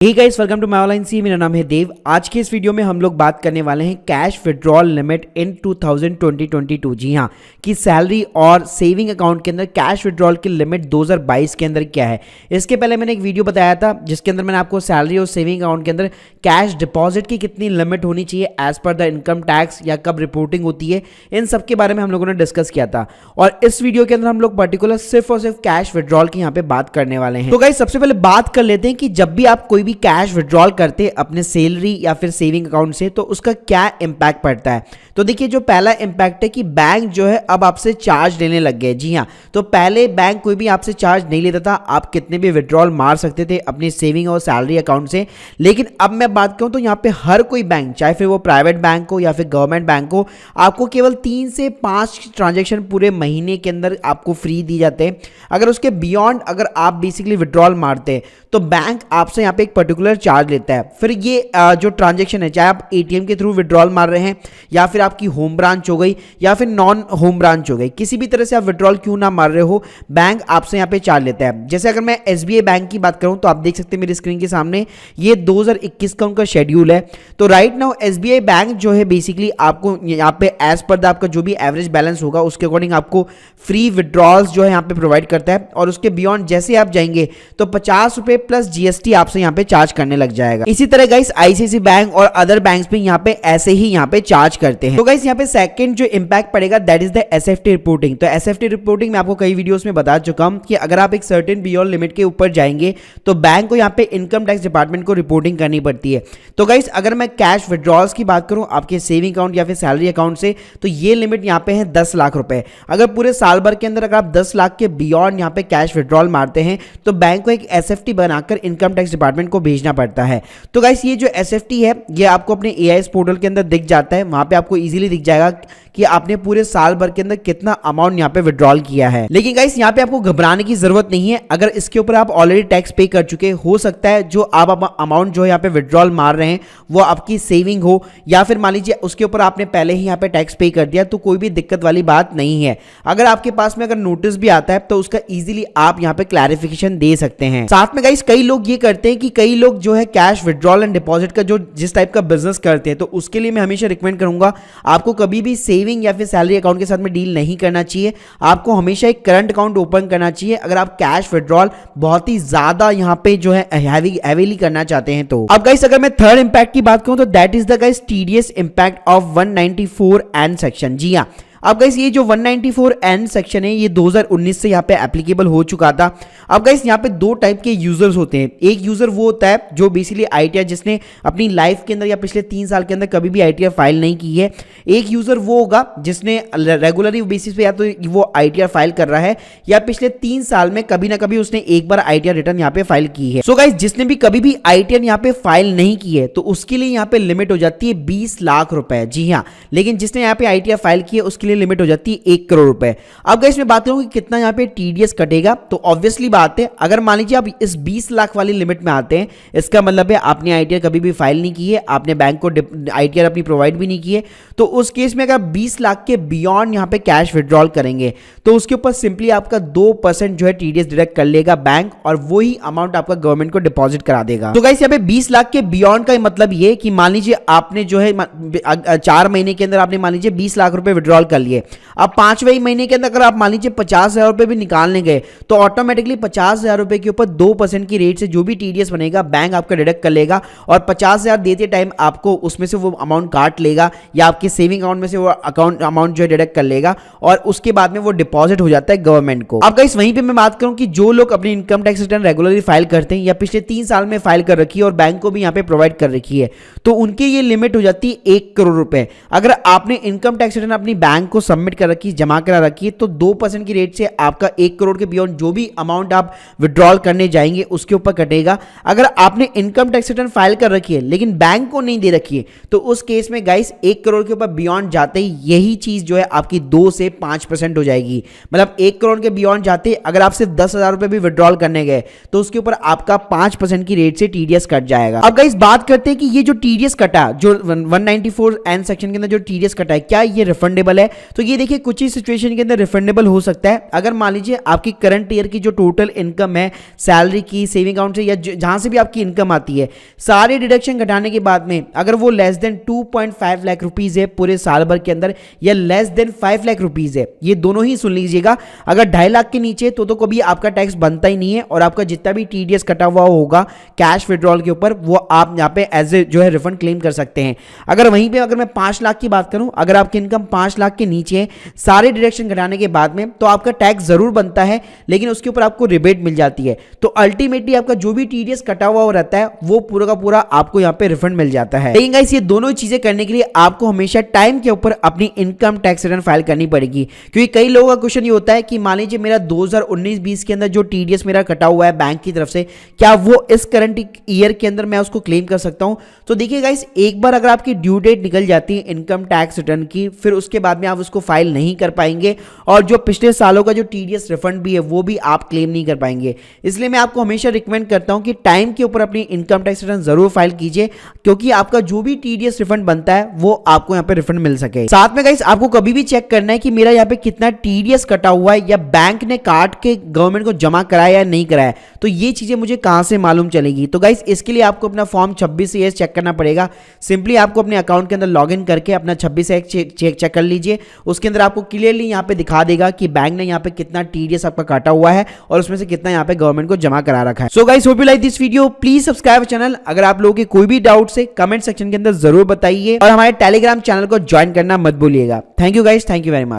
Hey guys, welcome to my online सी। मेरा नाम है देव। आज के इस वीडियो में हम लोग बात करने वाले हैं कैश विड्रॉल लिमिट इन 2022। जी हाँ, कि सैलरी और सेविंग अकाउंट के अंदर कैश विड्रॉल की लिमिट 2022 के अंदर क्या है। इसके पहले मैंने एक वीडियो बताया था जिसके अंदर मैंने आपको सैलरी और सेविंग अकाउंट के अंदर कैश डिपॉजिट की कितनी लिमिट होनी चाहिए as per the income tax या कब रिपोर्टिंग होती है, इन सब के बारे में हम लोगों ने डिस्कस किया था। और इस वीडियो के अंदर हम लोग पर्टिकुलर सिर्फ और सिर्फ कैश विड्रॉल की यहाँ पे बात करने वाले हैं। तो गाइस, सबसे पहले बात कर लेते हैं कि जब भी आप कोई कैश विड्रॉल करते हैं अपने सैलरी या फिर सेविंग अकाउंट से तो उसका क्या इंपैक्ट पड़ता है। तो देखिए, जो पहला इंपैक्ट है कि बैंक जो है अब आपसे चार्ज लेने लग गए। जी हाँ, तो पहले बैंक कोई भी आपसे चार्ज नहीं लेता था, आप कितने भी विड्रॉल मार सकते थे अपनी सेविंग और सैलरी अकाउंट से। लेकिन अब मैं बात करूं तो यहाँ पे हर कोई बैंक, चाहे फिर वो प्राइवेट बैंक हो या फिर गवर्नमेंट बैंक हो, आपको केवल 3 से 5 ट्रांजेक्शन पूरे महीने के अंदर आपको फ्री दी जाते हैं। अगर उसके बियॉन्ड अगर आप बेसिकली विड्रॉल मारते हैं तो बैंक आपसे यहाँ पे एक पर्टिकुलर चार्ज लेता है। फिर ये जो ट्रांजैक्शन है, चाहे आप एटीएम के थ्रू विड्रॉल मार रहे हैं या फिर आपकी होम ब्रांच हो गई या फिर नॉन होम ब्रांच हो गई, किसी भी तरह से आप विड्रॉल क्यों ना मार रहे हो, बैंक आपसे यहाँ पे चार्ज लेता है। जैसे अगर मैं एसबीआई बैंक की बात करूं तो आप देख सकते हैं मेरी स्क्रीन के सामने ये 2021 का उनका शेड्यूल है। तो राइट नाउ एसबीआई बैंक जो है बेसिकली आपको यहाँ पे एज पर द आपका जो भी एवरेज बैलेंस होगा उसके अकॉर्डिंग आपको फ्री विड्रॉल्स जो है यहाँ पे प्रोवाइड करता है। और उसके बियॉन्ड जैसे आप जाएंगे तो 50 रुपए प्लस जीएसटी आपसे यहाँ पे चार्ज करने लग जाएगा। इसी तरह गाइस आईसीआईसीआई बैंक और अदर बैंक्स भी यहाँ पे ऐसे ही यहाँ पे चार्ज करते हैं। तो गाइस, यहाँ पे सेकंड जो इंपैक्ट पड़ेगा that is the SFT reporting. तो एसएफटी रिपोर्टिंग मैं आपको कई वीडियोस में बता चुका हूं कि अगर आप एक सर्टेन बियॉन्ड लिमिट के ऊपर जाएंगे तो बैंक को यहाँ पे इनकम टैक्स डिपार्टमेंट को रिपोर्टिंग करनी पड़ती है। तो गाइस, अगर मैं कैश विड्रॉल्स की बात करूं आपके सेविंग अकाउंट या फिर सैलरी अकाउंट से, तो ये लिमिट यहाँ पे है 10 लाख रुपए। अगर पूरे साल भर के अंदर अगर आप 10 लाख के बियॉन्ड यहाँ पे कैश विड्रॉल मारते हैं तो बैंक को एक एसएफटी बनाकर इनकम टैक्स डिपार्टमेंट को भेजना पड़ता है। तो गाइस, ये जो एसएफटी है ये आपको अपने एआईएस पोर्टल के अंदर दिख जाता है। वहां पे आपको इजीली दिख जाएगा कि आपने पूरे साल भर के अंदर कितना अमाउंट यहाँ पे विड्रॉल किया है। लेकिन गाइस, यहाँ पे आपको घबराने की जरूरत नहीं है। अगर इसके ऊपर आप ऑलरेडी टैक्स पे कर चुके, हो सकता है जो आप अमाउंट जो है यहाँ पे विड्रॉल मार रहे हैं वो आपकी सेविंग हो, या फिर मान लीजिए उसके ऊपर आपने पहले ही यहाँ पे टैक्स पे कर दिया, तो कोई भी दिक्कत वाली बात नहीं है। अगर आपके पास में अगर नोटिस भी आता है तो उसका इजीली आप यहाँ पे क्लैरिफिकेशन दे सकते हैं। साथ में गाइस, कई लोग ये करते हैं कि कई लोग जो है कैश विड्रॉल एंड डिपॉजिट का जो जिस टाइप का बिजनेस करते हैं, तो उसके लिए मैं हमेशा रिकमेंड करूंगा आपको कभी भी सेविंग या फिर सैलरी अकाउंट के साथ में डील नहीं करना चाहिए। आपको हमेशा एक करंट अकाउंट ओपन करना चाहिए अगर आप कैश विड्रॉल बहुत ही ज्यादा यहाँ पे जो है हैवीली करना चाहते हैं। तो अब गाइस, अगर मैं थर्ड इंपैक्ट की बात करूं तो that is the guys TDS impact of 194N section. जी हाँ, अब गाइस ये जो 194N सेक्शन है ये 2019 से यहाँ पे एप्लीकेबल हो चुका था। अब गाइस, यहाँ पे दो टाइप के यूजर्स होते हैं। एक यूजर वो होता है जो बेसिकली आईटीआर जिसने अपनी लाइफ के अंदर या पिछले 3 साल के अंदर कभी भी आईटीआर फाइल नहीं की है। एक यूजर वो होगा जिसने रेगुलरली बेसिस पे या तो वो आईटीआर फाइल कर रहा है या पिछले 3 साल में कभी ना कभी उसने एक बार आईटीआर रिटर्न यहाँ पे फाइल की है। सो गाइस, जिसने भी कभी भी आईटीआर यहाँ पे फाइल नहीं की है तो उसके लिए यहाँ पे लिमिट हो जाती है 20 लाख रुपए। जी हाँ, लेकिन जिसने यहाँ पे आईटीआर फाइल की है उसके लिमिट हो जाती है 1 करोड़ रुपए। अब गाइस, मैं बात करूं कि कितना यहाँ पे टीडीएस कटेगा, तो ऑब्वियसली बात है अगर मान लीजिए आप इस 20 लाख वाली लिमिट में आते हैं, इसका मतलब है आपने आईटीआर कभी भी फाइल नहीं की है, आपने बैंक को आईटीआर अपनी प्रोवाइड भी नहीं की है, तो उस केस में अगर 20 लाख के बियॉन्ड यहाँ पे कैश विड्रॉल करेंगे तो उसके ऊपर सिंपली आपका 2% जो है टीडीएस डिडक्ट कर लेगा बैंक, और वही अमाउंट आपका गवर्नमेंट को डिपॉजिट करा देगा। तो गाइस, यहाँ पे 20 लाख के बियॉन्ड का मतलब ये कि मान लीजिए आपने जो है 4 महीने के अंदर आपने मान लीजिए 20 लाख रुपए विड्रॉल कर लिए। अब 5वें महीने के अंदर अगर आप मान लीजिए 50,000 रुपए भी निकालने गए तो ऑटोमेटिकली 50,000 रुपए के ऊपर 2% की रेट से जो भी टीडीएस बनेगा बैंक आपका डिडक्ट कर लेगा, और 50,000 देते टाइम आपको उसमें से वो अमाउंट काट लेगा या आपके सेविंग अकाउंट में से वो अकाउंट अमाउंट जो है डिडक्ट कर लेगा, और उसके बाद में वो डिपॉजिट हो जाता है गवर्नमेंट को। अब गाइस, वहीं पे मैं बात करूं कि जो लोग अपनी income tax return regularly file करते हैं या पिछले 3 साल में फाइल कर रखी है और बैंक को भी यहाँ पे प्रोवाइड कर रखी है, तो उनकी ये लिमिट हो जाती है 1 करोड़ रुपए। अगर आपने इनकम टैक्स रिटर्न अपनी बैंक को सबमिट कर रखी, जमा करा रखी है, तो 2% की रेट से आपका 1 करोड़ के बियॉन्ड जो भी अमाउंट आप विड्रॉल करने जाएंगे उसके ऊपर कटेगा। अगर आपने इनकम टैक्स रिटर्न फाइल कर रखी है लेकिन बैंक को नहीं दे रखी है तो उस केस में गाइस 1 करोड़ के ऊपर बियॉन्ड जाते ही यही चीज जो है आपकी 2 से 5% हो जाएगी। मतलब 1 करोड़ के बियॉन्ड जाते अगर आप सिर्फ 10,000 रुपए भी विड्रॉल करने गए तो उसके ऊपर आपका 5% की रेट से टीडीएस कट जाएगा। अब गाइस, बात करते हैं कि ये जो टीडीएस कटा, जो 194N सेक्शन के अंदर जो टीडीएस कटा है, क्या ये रिफंडेबल है तो ये देखिए कुछ ही सिचुएशन के अंदर रिफंडेबल हो सकता है। अगर मान लीजिए आपकी करंट ईयर की जो टोटल इनकम है सैलरी की, सेविंग अकाउंट से या जहां से भी आपकी इनकम आती है, सारे डिडक्शन घटाने के बाद में अगर वो लेस देन 2.5 लाख रुपीज है पूरे साल भर के अंदर, या लेस देन 5 लाख रुपीज है, ये दोनों ही सुन लीजिएगा। अगर 2.5 लाख के नीचे तो कभी आपका टैक्स बनता ही नहीं है, और आपका जितना भी टीडीएस कटा हुआ होगा कैश विड्रॉल के ऊपर वो आप यहाँ पे एज ए जो है रिफंड क्लेम कर सकते हैं। अगर वहीं पे अगर मैं 5 लाख की बात करूं, अगर आपकी इनकम 5 लाख के नीचे है सारे डिडक्शन घटाने के बाद में, तो आपका टैक्स जरूर बनता है, लेकिन उसके ऊपर आपको रिबेट मिल जाती है। तो अल्टीमेटली आपका जो भी टीडीएस कटा हुआ रहता है वो पूरा का पूरा आपको यहाँ पे रिफंड मिल जाता है। लेकिन गाइस ये दोनों चीजें करने के लिए आपको हमेशा टाइम के ऊपर अपनी इनकम टैक्स रिटर्न फाइल करनी पड़ेगी, क्योंकि कई लोगों का क्वेश्चन ये होता है कि मान लीजिए मेरा 2019-20 के अंदर जो टीडीएस मेरा कटा हुआ है बैंक की तरफ से, क्या वो इस करंट ईयर के अंदर मैं उसको क्लेम कर सकता हूं? तो देखिए गाइस, एक बार अगर आपकी ड्यू डेट निकल जाती है इनकम टैक्स रिटर्न की, फिर उसके बाद में आप उसको फाइल नहीं कर पाएंगे, और जो पिछले सालों का जो टीडीएस रिफंड भी है वो भी आप क्लेम नहीं कर पाएंगे। इसलिए मैं आपको हमेशा रिकमेंड करता हूं कि टाइम के ऊपर अपनी इनकम टैक्स रिटर्न जरूर फाइल कीजिए, क्योंकि आपका जो भी टीडीएस रिफंड बनता है वो आपको यहाँ पे रिफंड मिल सके। साथ में गाइस आपको कभी भी चेक करना है कि मेरा यहाँ पे कितना टीडीएस कटा हुआ है, या बैंक ने काट के गवर्नमेंट को जमा कराया या नहीं कराया, तो ये चीजें मुझे कहां से मालूम चलेगी? तो गाइस इसके लिए आपको अपना फॉर्म 26A चेक करना पड़ेगा। सिंपली आपको अपने अकाउंट के अंदर लॉगिन करके अपना 26A चेक कर लीजिए। उसके अंदर आपको क्लियरली यहाँ पे दिखा देगा कि बैंक ने यहाँ पे कितना टीडीएस आपका काटा हुआ है और उसमें से कितना यहाँ पे गवर्नमेंट को जमा करा रखा है। So guys hope you like this video, please subscribe channel. अगर आप लोगों के कोई भी डाउट है कमेंट सेक्शन के अंदर जरूर बताइए, और हमारे टेलीग्राम चैनल को ज्वाइन करना मत भूलिएगा। Thank you guys, thank you very much.